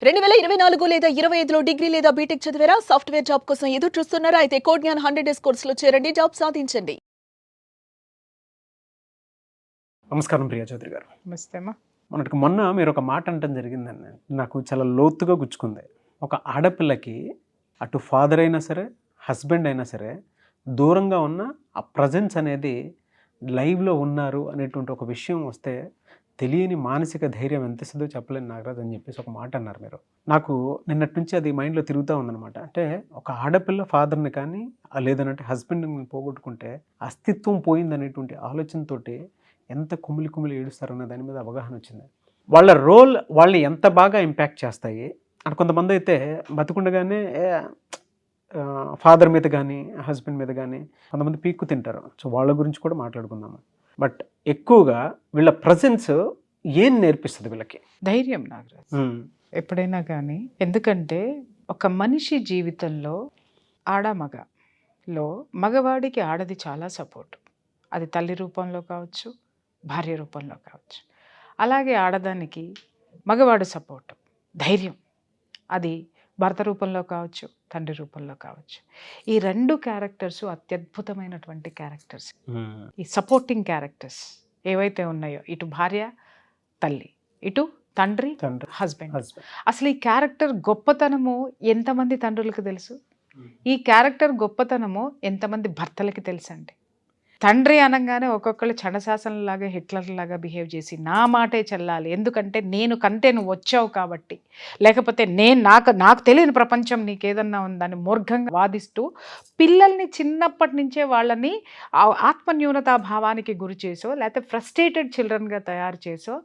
2024 లేదా 25లో డిగ్రీ లేదా బీటెక్ చదివారా? సాఫ్ట్‌వేర్ జాబ్ కోసం ఎదురు చూస్తున్నారా? అయితే కోడ్ జ్ఞాన్ 100 డేస్ కోర్సులో చేరండి, జాబ్ సాధించండి. నమస్కారం ప్రియా చౌదరి గారు. నమస్తే అమ్మా. మొన్న మీరు ఒక మాట అనటం జరిగిందండి, నాకు చాలా లోతుగా గుచ్చుకుంది. ఒక ఆడపిల్లకి అటు ఫాదర్ అయినా సరే, హస్బెండ్ అయినా సరే, దూరంగా ఉన్న ఆ ప్రజెన్స్ అనేది లైవ్లో ఉన్నారు అనేటువంటి ఒక విషయం వస్తే తెలియని మానసిక ధైర్యం ఎంత ఇస్తుందో చెప్పలేని నాగరాజ్ అని చెప్పేసి ఒక మాట అన్నారు మీరు. నాకు నిన్నటి నుంచి అది మైండ్లో తిరుగుతూ ఉందన్నమాట. అంటే ఒక ఆడపిల్ల ఫాదర్ని కానీ లేదనంటే హస్బెండ్ని పోగొట్టుకుంటే అస్తిత్వం పోయిందనేటువంటి ఆలోచనతోటి ఎంత కుమిలి ఏడుస్తారన్న దాని మీద అవగాహన వచ్చింది. వాళ్ళ రోల్ వాళ్ళని ఎంత బాగా ఇంపాక్ట్ చేస్తాయి అంటే కొంతమంది అయితే బతుకుండగానే ఫాదర్ మీద కానీ హస్బెండ్ మీద కానీ కొంతమంది పీక్కు తింటారు. సో వాళ్ళ గురించి కూడా మాట్లాడుకుందాము. బట్ ఎక్కువగా వీళ్ళ ప్రజెన్స్ ఏం నేర్పిస్తుంది వీళ్ళకి? ధైర్యం నాగరాజ్ ఎప్పుడైనా కానీ. ఎందుకంటే ఒక మనిషి జీవితంలో మగలో మగవాడికి ఆడది చాలా సపోర్ట్. అది తల్లి రూపంలో కావచ్చు, భార్య రూపంలో కావచ్చు. అలాగే ఆడదానికి మగవాడు సపోర్ట్, ధైర్యం, అది భర్త రూపంలో కావచ్చు, తండ్రి రూపంలో కావచ్చు. ఈ రెండు క్యారెక్టర్స్ అత్యద్భుతమైనటువంటి క్యారెక్టర్స్. ఈ సపోర్టింగ్ క్యారెక్టర్స్ ఏవైతే ఉన్నాయో, ఇటు భార్య తల్లి, ఇటు తండ్రి హస్బెండ్. అసలు ఈ క్యారెక్టర్ గొప్పతనము ఎంతమంది తండ్రులకు తెలుసు? ఈ క్యారెక్టర్ గొప్పతనము ఎంతమంది భర్తలకి తెలుసు అండి? తండ్రి అనగానే ఒక్కొక్కళ్ళు చండశాసనలాగా హిట్లర్లాగా బిహేవ్ చేసి నా మాటే చెల్లాలి, ఎందుకంటే నేను కంటే నువ్వు వచ్చావు కాబట్టి, లేకపోతే నాకు తెలియని ప్రపంచం నీకేదన్నా ఉందని మూర్ఘంగా వాదిస్తూ పిల్లల్ని చిన్నప్పటి నుంచే వాళ్ళని ఆత్మన్యూనతా భావానికి గురి చేసో, లేకపోతే ఫ్రస్ట్రేటెడ్ చిల్డ్రన్గా తయారు చేసో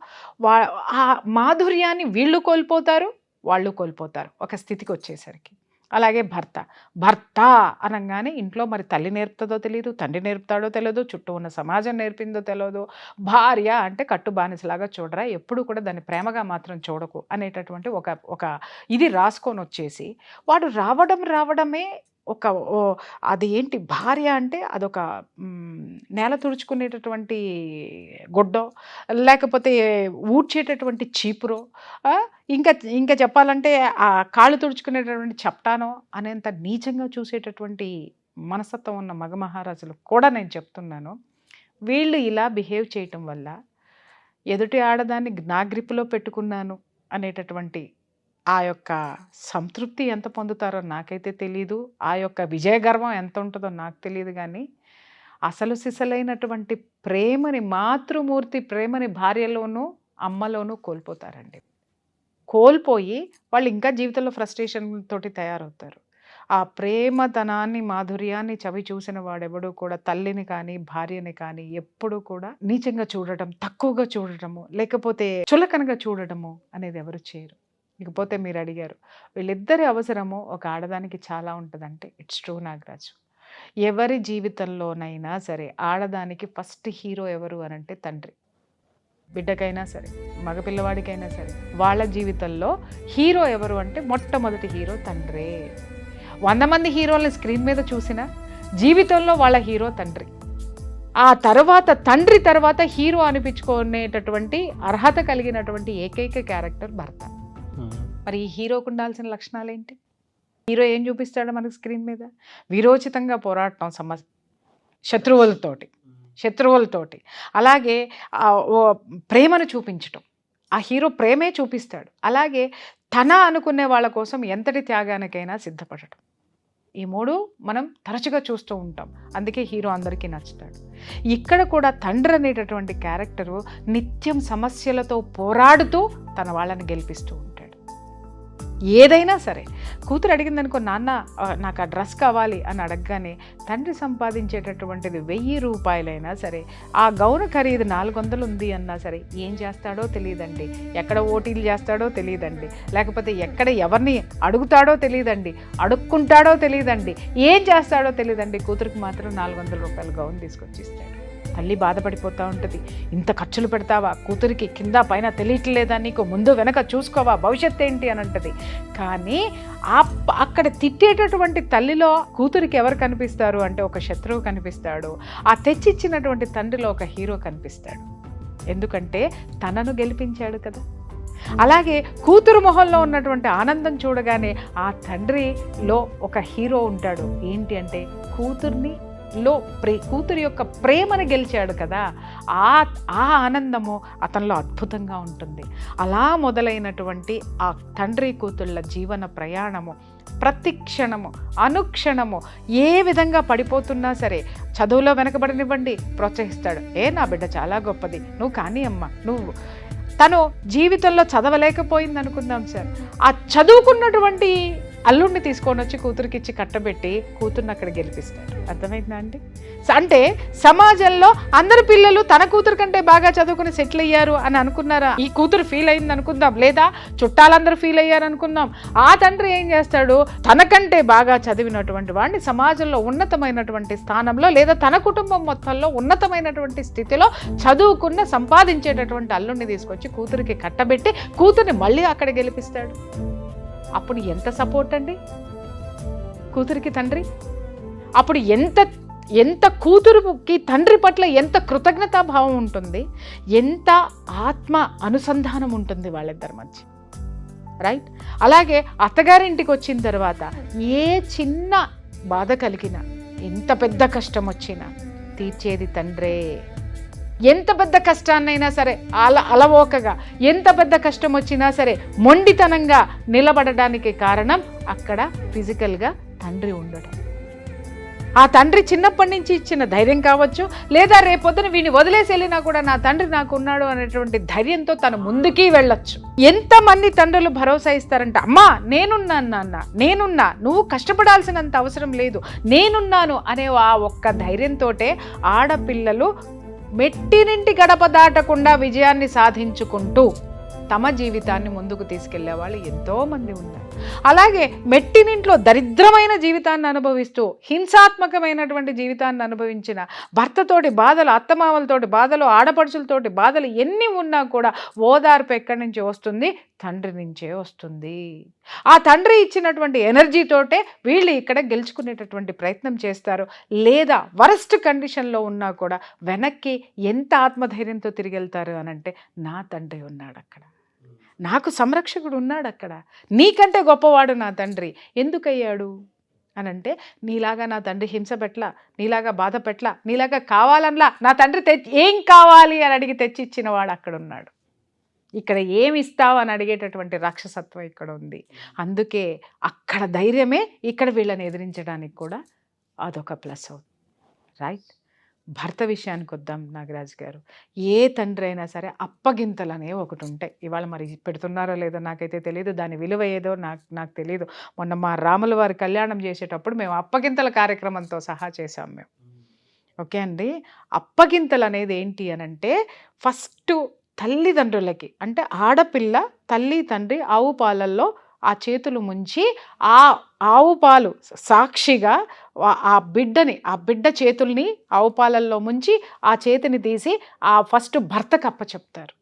ఆ మాధుర్యాన్ని వీళ్ళు కోల్పోతారు, వాళ్ళు కోల్పోతారు ఒక స్థితికి వచ్చేసరికి. అలాగే భర్త అనగానే ఇంట్లో మరి తల్లి నేర్పుతుందో తెలియదు, తండ్రి నేర్పుతాడో తెలియదు, చుట్టూ ఉన్న సమాజం నేర్పిందో తెలియదు. భార్య అంటే కట్టు బానిసలాగా చూడరా, ఎప్పుడు కూడా దాన్ని ప్రేమగా మాత్రం చూడకు అనేటటువంటి ఒక ఇది రాసుకొని వచ్చేసి వాడు రావడమే అది ఏంటి భార్య అంటే అదొక నేల తుడుచుకునేటటువంటి గుడ్డో, లేకపోతే ఊడ్చేటటువంటి చీపురో, ఇంకా చెప్పాలంటే ఆ కాళ్ళు తుడుచుకునేటటువంటి చప్టానో అనేంత నీచంగా చూసేటటువంటి మనస్తత్వం ఉన్న మగ మహారాజులు కూడా నేను చెప్తున్నాను. వీళ్ళు ఇలా బిహేవ్ చేయటం వల్ల ఎదుటి ఆడదాన్ని నా గ్రిప్పులో పెట్టుకున్నాను అనేటటువంటి ఆ యొక్క సంతృప్తి ఎంత పొందుతారో నాకైతే తెలీదు, ఆ యొక్క విజయగర్వం ఎంత ఉంటుందో నాకు తెలియదు. కానీ అసలు సిసలైనటువంటి ప్రేమని, మాతృమూర్తి ప్రేమని భార్యలోనూ అమ్మలోనూ కోల్పోతారండి. కోల్పోయి వాళ్ళు ఇంకా జీవితంలో ఫ్రస్ట్రేషన్ తోటి తయారవుతారు. ఆ ప్రేమతనాన్ని, మాధుర్యాన్ని చవి చూసిన వాడెవడూ కూడా తల్లిని కానీ భార్యని కానీ ఎప్పుడూ కూడా నీచంగా చూడటం, తక్కువగా చూడటము, లేకపోతే చులకనగా చూడటము అనేది ఎవరు చేయరు. ఇకపోతే మీరు అడిగారు వీళ్ళిద్దరి అవసరము ఒక ఆడదానికి చాలా ఉంటుందంటే ఇట్స్ ట్రూ నాగరాజు. ఎవరి జీవితంలోనైనా సరే ఆడదానికి ఫస్ట్ హీరో ఎవరు అనంటే తండ్రి. బిడ్డకైనా సరే, మగపిల్లవాడికైనా సరే వాళ్ళ జీవితంలో హీరో ఎవరు అంటే మొట్టమొదటి హీరో తండ్రే. 100 మంది హీరోలని స్క్రీన్ మీద చూసినా జీవితంలో వాళ్ళ హీరో తండ్రి. ఆ తర్వాత తండ్రి తర్వాత హీరో అనిపించుకునేటటువంటి అర్హత కలిగినటువంటి ఏకైక క్యారెక్టర్ భర్త. మరి ఈ హీరోకు ఉండాల్సిన లక్షణాలు ఏంటి? హీరో ఏం చూపిస్తాడో మనకి స్క్రీన్ మీద? వీరోచితంగా పోరాటం శత్రువులతోటి, అలాగే ప్రేమను చూపించటం. ఆ హీరో ప్రేమే చూపిస్తాడు. అలాగే తన అనుకునే వాళ్ళ కోసం ఎంతటి త్యాగానికైనా సిద్ధపడటం. ఈ మూడు మనం తరచుగా చూస్తూ ఉంటాం. అందుకే హీరో అందరికీ నచ్చుతాడు. ఇక్కడ కూడా తండ్రి అనేటటువంటి క్యారెక్టరు నిత్యం సమస్యలతో పోరాడుతూ తన వాళ్ళని గెలిపిస్తూ ఉంటాడు. ఏదైనా సరే కూతురు అడిగిందనుకో, నాన్న నాకు ఆ డ్రెస్ కావాలి అని అడగగానే తండ్రి సంపాదించేటటువంటిది 1000 రూపాయలైనా సరే, ఆ గౌను ఖరీదు 400 ఉంది అన్నా సరే ఏం చేస్తాడో తెలియదండి, ఎక్కడ ఓటీలు చేస్తాడో తెలియదండి, లేకపోతే ఎక్కడ ఎవరిని అడుగుతాడో తెలియదండి, అడుక్కుంటాడో తెలియదండి, ఏం చేస్తాడో తెలియదండి. కూతురికి మాత్రం 400 రూపాయల గౌను తీసుకొచ్చి ఇస్తాడు. తల్లి బాధపడిపోతూ ఉంటుంది. ఇంత ఖర్చులు పెడతావా, కూతురికి కింద పైన తెలియట్లేదా, నీకు ముందు వెనక చూసుకోవా, భవిష్యత్తు ఏంటి అని అంటది. కానీ అక్కడ తిట్టేటటువంటి తల్లిలో కూతురికి ఎవరు కనిపిస్తారు అంటే ఒక శత్రువు కనిపిస్తాడు. ఆ తెచ్చిచ్చినటువంటి తండ్రిలో ఒక హీరో కనిపిస్తాడు. ఎందుకంటే తనను గెలిపించాడు కదా. అలాగే కూతురు మొహంలో ఉన్నటువంటి ఆనందం చూడగానే ఆ తండ్రిలో ఒక హీరో ఉంటాడు. ఏంటి అంటే కూతురు యొక్క ప్రేమను గెలిచాడు కదా, ఆ ఆనందము అతనిలో అద్భుతంగా ఉంటుంది. అలా మొదలైనటువంటి ఆ తండ్రి కూతుళ్ళ జీవన ప్రయాణము ప్రతి క్షణము అనుక్షణము ఏ విధంగా పడిపోతున్నా సరే చదువులో వెనకబడనివ్వండి, ప్రోత్సహిస్తాడు. నా బిడ్డ చాలా గొప్పది, నువ్వు కానీ అమ్మ, నువ్వు తను జీవితంలో చదవలేకపోయింది అనుకుందాం సార్, ఆ చదువుకున్నటువంటి అల్లుడిని తీసుకొని వచ్చి కూతురికి ఇచ్చి కట్టబెట్టి కూతుర్ని అక్కడ గెలిపిస్తాడు. అర్థమైందా అండి? అంటే సమాజంలో అందరి పిల్లలు తన కూతురు కంటే బాగా చదువుకుని సెటిల్ అయ్యారు అని అనుకున్నారా? ఈ కూతురు ఫీల్ అయింది అనుకుందాం, లేదా చుట్టాలందరూ ఫీల్ అయ్యారు అనుకుందాం. ఆ తండ్రి ఏం చేస్తాడు, తనకంటే బాగా చదివినటువంటి వాడిని సమాజంలో ఉన్నతమైనటువంటి స్థానంలో, లేదా తన కుటుంబం మొత్తంలో ఉన్నతమైనటువంటి స్థితిలో చదువుకున్న సంపాదించేటటువంటి అల్లుడిని తీసుకొచ్చి కూతురికి కట్టబెట్టి కూతుర్ని మళ్ళీ అక్కడ గెలిపిస్తాడు. అప్పుడు ఎంత సపోర్ట్ అండి కూతురికి తండ్రి. అప్పుడు ఎంత కూతురుకి తండ్రి పట్ల ఎంత కృతజ్ఞతాభావం ఉంటుంది, ఎంత ఆత్మ అనుసంధానం ఉంటుంది వాళ్ళిద్దరి మధ్య, రైట్? అలాగే అత్తగారింటికి వచ్చిన తర్వాత ఏ చిన్న బాధ కలిగినా, ఎంత పెద్ద కష్టం వచ్చినా తీర్చేది తండ్రే. ఎంత పెద్ద కష్టాన్నైనా సరే అలవోకగా, ఎంత పెద్ద కష్టం వచ్చినా సరే మొండితనంగా నిలబడడానికి కారణం అక్కడ ఫిజికల్గా తండ్రి ఉండడం. ఆ తండ్రి చిన్నప్పటి నుంచి ఇచ్చిన ధైర్యం కావచ్చు, లేదా రేపొద్దున వీడిని వదిలేసి వెళ్ళినా కూడా నా తండ్రి నాకు ఉన్నాడు అనేటువంటి ధైర్యంతో తను ముందుకి వెళ్ళొచ్చు. ఎంతమంది తండ్రులు భరోసా ఇస్తారంటే, అమ్మా నేనున్నాను నాన్న, నేనున్నా, నువ్వు కష్టపడాల్సినంత అవసరం లేదు, నేనున్నాను అనే ఆ ఒక్క ధైర్యంతోటే ఆడపిల్లలు మెట్టినింటి గడప దాటకుండా విజయాన్ని సాధించుకుంటూ తమ జీవితాన్ని ముందుకు తీసుకెళ్లే వాళ్ళు ఎంతోమంది ఉన్నారు. అలాగే మెట్టినింట్లో దరిద్రమైన జీవితాన్ని అనుభవిస్తూ హింసాత్మకమైనటువంటి జీవితాన్ని అనుభవించిన భర్తతోటి బాధలు, అత్తమామలతోటి బాధలు, ఆడపడుచులతోటి బాధలు ఎన్ని ఉన్నా కూడా ఓదార్పు ఎక్కడి నుంచి వస్తుంది? తండ్రి నుంచే వస్తుంది. ఆ తండ్రి ఇచ్చినటువంటి ఎనర్జీతోటే వీళ్ళు ఇక్కడ గెలుచుకునేటటువంటి ప్రయత్నం చేస్తారు. లేదా వరస్ట్ కండిషన్లో ఉన్నా కూడా వెనక్కి ఎంత ఆత్మధైర్యంతో తిరిగి వెళ్తారు అనంటే, నా తండ్రి ఉన్నాడు అక్కడ, నాకు సంరక్షకుడు ఉన్నాడు అక్కడ, నీకంటే గొప్పవాడు నా తండ్రి. ఎందుకయ్యాడు అనంటే, నీలాగా నా తండ్రి హింస పెట్ల, నీలాగా బాధ పెట్ల, నీలాగా కావాలనలా, నా తండ్రి ఏం కావాలి అని అడిగి తెచ్చి ఇచ్చిన వాడు అక్కడ ఉన్నాడు. ఇక్కడ ఏమి ఇస్తావు అని అడిగేటటువంటి రాక్షసత్వం ఇక్కడ ఉంది. అందుకే అక్కడ ధైర్యమే ఇక్కడ వీళ్ళని ఎదిరించడానికి కూడా అదొక ప్లస్ అవుతుంది, రైట్? భర్త విషయానికి వద్దాం నాగరాజు గారు. ఏ తండ్రి అయినా సరే అప్పగింతలు అనేవి ఒకటి ఉంటాయి. ఇవాళ మరి పెడుతున్నారో లేదో నాకైతే తెలియదు, దాని విలువ ఏదో నాకు తెలియదు. మొన్న మా రాముల వారి కళ్యాణం చేసేటప్పుడు మేము అప్పగింతల కార్యక్రమంతో సహా చేసాం మేము. ఓకే అండి, అప్పగింతలు అనేది ఏంటి అనంటే, ఫస్ట్ తల్లిదండ్రులకి, అంటే ఆడపిల్ల తల్లి తండ్రి ఆవు పాలల్లో ఆ చేతులు ముంచి ఆ ఆవు పాలు సాక్షిగా ఆ బిడ్డ చేతుల్ని ఆవు పాలల్లో ముంచి ఆ చేతిని తీసి ఆ ఫస్ట్ భర్తకు అప్పచెప్తారు,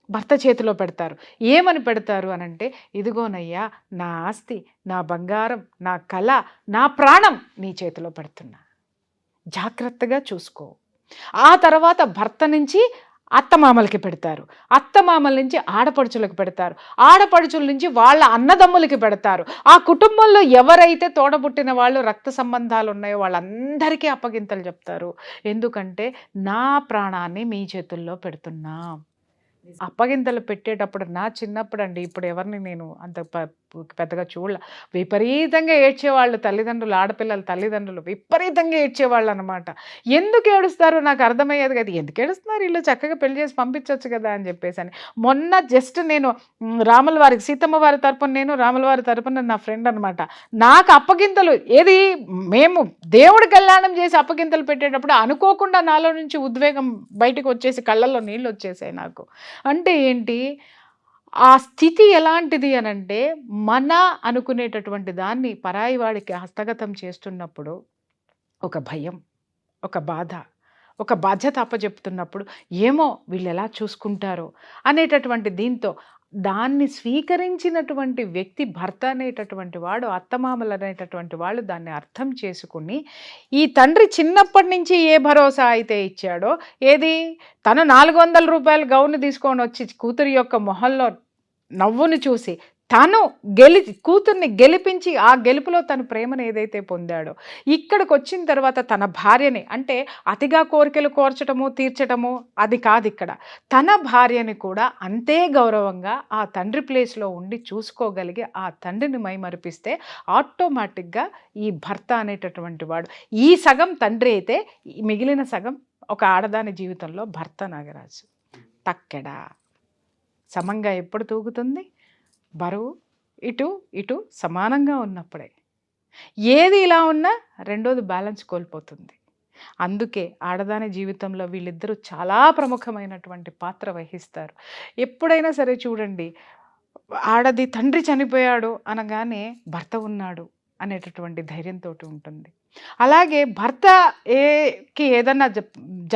భర్త చేతిలో పెడతారు. ఏమని పెడతారు అనంటే, ఇదిగోనయ్యా నా ఆస్తి, నా బంగారం, నా కళ, నా ప్రాణం నీ చేతిలో పెడుతున్నా, జాగ్రత్తగా చూసుకో. ఆ తర్వాత భర్త నుంచి అత్తమామలకి పెడతారు, అత్తమామల నుంచి ఆడపడుచులకు పెడతారు, ఆడపడుచుల నుంచి వాళ్ళ అన్నదమ్ములకి పెడతారు. ఆ కుటుంబంలో ఎవరైతే తోడబుట్టిన వాళ్ళు రక్త సంబంధాలు ఉన్నాయో వాళ్ళందరికీ అప్పగింతలు చెప్తారు. ఎందుకంటే నా ప్రాణాన్ని మీ చేతుల్లో పెడుతున్నా. అప్పగింతలు పెట్టేటప్పుడు నా చిన్నప్పుడు అండి, ఇప్పుడు ఎవరిని నేను అంత పెద్దగా చూడలే, విపరీతంగా ఏడ్చేవాళ్ళు తల్లిదండ్రులు, ఆడపిల్లల తల్లిదండ్రులు విపరీతంగా ఏడ్చేవాళ్ళు అనమాట. ఎందుకు ఏడుస్తారో నాకు అర్థమయ్యేది కదా, ఎందుకు ఏడుస్తున్నారు, వీళ్ళు చక్కగా పెళ్లి చేసి పంపించవచ్చు కదా అని చెప్పేసి అని. మొన్న జస్ట్ నేను రాముల వారికి, సీతమ్మ వారి తరపున నేను, రాముల వారి తరపున నా ఫ్రెండ్ అనమాట, నాకు అప్పగింతలు ఏది మేము దేవుడి కళ్యాణం చేసి అప్పగింతలు పెట్టేటప్పుడు అనుకోకుండా నాలో నుంచి ఉద్వేగం బయటకు వచ్చేసి కళ్ళల్లో నీళ్ళు వచ్చేసాయి నాకు. అంటే ఏంటి, ఆ స్థితి ఎలాంటిది అనంటే, మన అనుకునేటటువంటి దాన్ని పరాయి వాడికి హస్తగతం చేస్తున్నప్పుడు ఒక భయం, ఒక బాధ, ఒక బాధ్యత అప్పచెప్తున్నప్పుడు ఏమో వీళ్ళు ఎలా చూసుకుంటారో అనేటటువంటి దీంతో దాన్ని స్వీకరించినటువంటి వ్యక్తి భర్త అనేటటువంటి వాడు, అత్తమామలు అనేటటువంటి వాళ్ళు దాన్ని అర్థం చేసుకుని, ఈ తండ్రి చిన్నప్పటి నుంచి ఏ భరోసా అయితే ఇచ్చాడో, ఏది తను 400 రూపాయల గౌను తీసుకొని వచ్చి కూతురి యొక్క మొహంలో నవ్వును చూసి తను కూతుర్ని గెలిపించి ఆ గెలుపులో తన ప్రేమను ఏదైతే పొందాడో ఇక్కడికి వచ్చిన తర్వాత తన భార్యని, అంటే అతిగా కోరికలు కోర్చటము తీర్చటము అది కాదు, ఇక్కడ తన భార్యని కూడా అంతే గౌరవంగా ఆ తండ్రి ప్లేస్లో ఉండి చూసుకోగలిగి ఆ తండ్రిని మైమరిపిస్తే ఆటోమేటిక్గా ఈ భర్త అనేటటువంటి వాడు ఈ సగం తండ్రి అయితే ఈ మిగిలిన సగం ఒక ఆడదాని జీవితంలో భర్త. నాగరాజు తక్కెడా సమంగా ఎప్పుడు తూగుతుంది? బరువు ఇటు ఇటు సమానంగా ఉన్నప్పుడే. ఏది ఇలా ఉన్నా రెండోది బ్యాలెన్స్ కోల్పోతుంది. అందుకే ఆడదాని జీవితంలో వీళ్ళిద్దరూ చాలా ప్రముఖమైనటువంటి పాత్ర వహిస్తారు. ఎప్పుడైనా సరే చూడండి, ఆడది తండ్రి చనిపోయాడు అనగానే భర్త ఉన్నాడు అనేటటువంటి ధైర్యంతో ఉంటుంది. అలాగే భర్తకి ఏదన్నా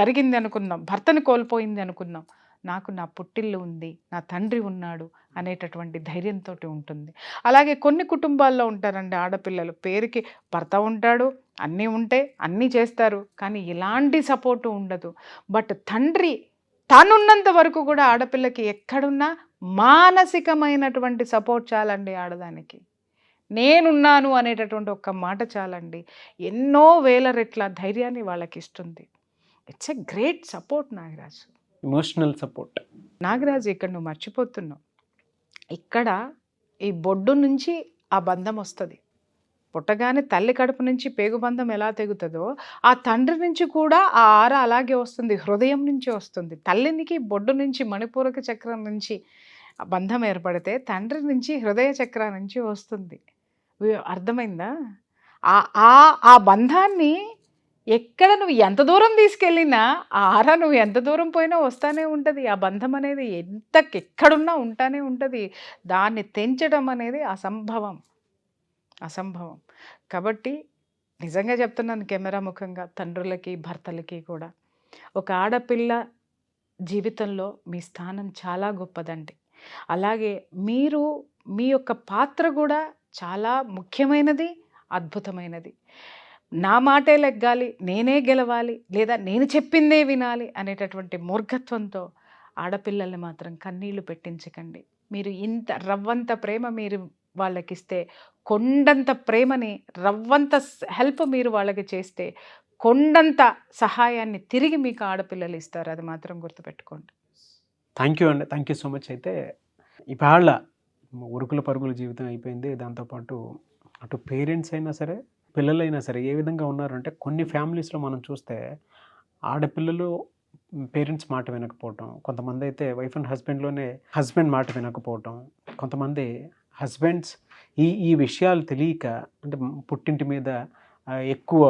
జరిగింది అనుకుందాం, భర్తని కోల్పోయింది అనుకుందాం, నాకు నా పుట్టిల్లు ఉంది, నా తండ్రి ఉన్నాడు అనేటటువంటి ధైర్యంతో ఉంటుంది. అలాగే కొన్ని కుటుంబాల్లో ఉంటారండి ఆడపిల్లలు, పేరుకి భర్త ఉంటాడు, అన్నీ ఉంటే అన్నీ చేస్తారు, కానీ ఇలాంటి సపోర్టు ఉండదు. బట్ తండ్రి తనున్నంత వరకు కూడా ఆడపిల్లకి ఎక్కడున్నా మానసికమైనటువంటి సపోర్ట్ చాలండి ఆడదానికి. నేనున్నాను అనేటటువంటి ఒక్క మాట చాలండి, ఎన్నో వేల రెట్ల ధైర్యాన్ని వాళ్ళకి ఇస్తుంది. It's a great support Nagaraju, emotional support. Nagaraju ఇక్కడ నువ్వు మర్చిపోతున్నావు, ఇక్కడ ఈ బొడ్డు నుంచి ఆ బంధం వస్తుంది. పుట్టగానే తల్లి కడుపు నుంచి పేగుబంధం ఎలా తెగుతుందో ఆ తండ్రి నుంచి కూడా ఆ ఆర అలాగే వస్తుంది, హృదయం నుంచి వస్తుంది. తల్లినికి బొడ్డు నుంచి మణిపూరక చక్రం నుంచి ఆ బంధం ఏర్పడితే తండ్రి నుంచి హృదయ చక్రం నుంచి వస్తుంది. అర్థమైందా? ఆ బంధాన్ని ఎక్కడ నువ్వు ఎంత దూరం తీసుకెళ్ళినా ఆ ఆర నువ్వు ఎంత దూరం పోయినా వస్తానే ఉంటుంది. ఆ బంధం అనేది ఎక్కడున్నా ఉంటానే ఉంటుంది. దాన్ని తెంచడం అనేది అసంభవం. కాబట్టి నిజంగా చెప్తున్నాను కెమెరా ముఖంగా తండ్రులకి భర్తలకి కూడా, ఒక ఆడపిల్ల జీవితంలో మీ స్థానం చాలా గొప్పదండి. అలాగే మీరు మీ యొక్క పాత్ర కూడా చాలా ముఖ్యమైనది, అద్భుతమైనది. నా మాటే లెగ్గాలి, నేనే గెలవాలి, లేదా నేను చెప్పిందే వినాలి అనేటటువంటి మూర్ఖత్వంతో ఆడపిల్లల్ని మాత్రం కన్నీళ్లు పెట్టించకండి. మీరు ఇంత రవ్వంత ప్రేమ మీరు వాళ్ళకిస్తే, కొండంత ప్రేమని రవ్వంత హెల్ప్ మీరు వాళ్ళకి చేస్తే కొండంత సహాయాన్ని తిరిగి మీకు ఆడపిల్లలు ఇస్తారు. అది మాత్రం గుర్తుపెట్టుకోండి. థ్యాంక్ యూ అండి, థ్యాంక్ యూ సో మచ్. అయితే ఇవాళ ఉరుకుల పరుగుల జీవితం అయిపోయింది. దాంతోపాటు అటు పేరెంట్స్ అయినా సరే పిల్లలైనా సరే ఏ విధంగా ఉన్నారంటే, కొన్ని ఫ్యామిలీస్లో మనం చూస్తే ఆడపిల్లలు పేరెంట్స్ మాట వినకపోవటం, కొంతమంది అయితే వైఫ్ అండ్ హస్బెండ్ మాట వినకపోవటం, కొంతమంది హస్బెండ్స్ ఈ విషయాలు తెలియక, అంటే పుట్టింటి మీద ఎక్కువ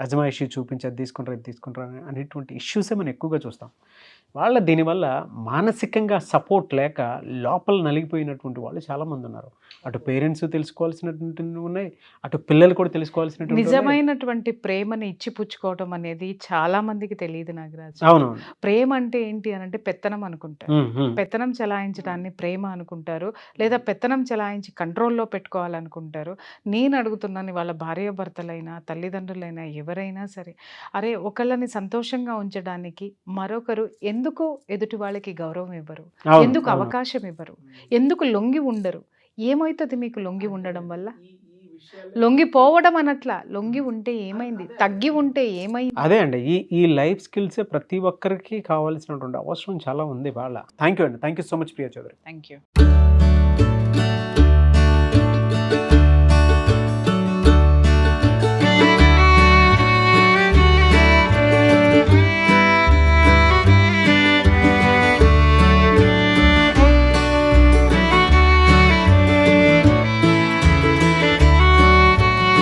అజమాయిషీ చూపించి అది తీసుకుంటారు అనేటువంటి ఇష్యూసే మనం ఎక్కువగా చూస్తాం. దీనివల్ల మానసికంగా సపోర్ట్ లేక లోపల నలిగిపోయినటువంటి వాళ్ళు చాలామంది ఉన్నారు. అటు పేరెంట్స్ తెలుసుకోవాల్సినటువంటి ఉన్నాయి, అటు పిల్లలు కూడా తెలుసుకోవాల్సినటువంటి. నిజమైనటువంటి ప్రేమని ఇచ్చిపుచ్చుకోవటం అనేది చాలా మందికి తెలియదు నాగరాజు. అవును, ప్రేమ అంటే ఏంటి అని అంటే పెత్తనం అనుకుంటారు. పెత్తనం చలాయించడాన్ని ప్రేమ అనుకుంటారు, లేదా పెత్తనం చలాయించి కంట్రోల్లో పెట్టుకోవాలనుకుంటారు. నేను అడుగుతున్నాను, వాళ్ళ భార్యాభర్తలైనా తల్లిదండ్రులైనా ఎవరైనా సరే, అరే ఒకళ్ళని సంతోషంగా ఉంచడానికి మరొకరు ఎందుకు ఎదుటి వాళ్ళకి గౌరవం ఇవ్వరు, ఎందుకు అవకాశం ఇవ్వరు, ఎందుకు లొంగి ఉండరు? ఏమవుతుంది మీకు లొంగి ఉండడం వల్ల? లొంగిపోవడం అనట్లా, లొంగి ఉంటే ఏమైంది, తగ్గి ఉంటే ఏమైంది? అదే అండి, ఈ లైఫ్ స్కిల్స్ ప్రతి ఒక్కరికి కావాల్సినటువంటి అవసరం చాలా ఉంది వాళ్ళ. థ్యాంక్ యూ అండి, thank you so much Priya Chaudhary. Thank you.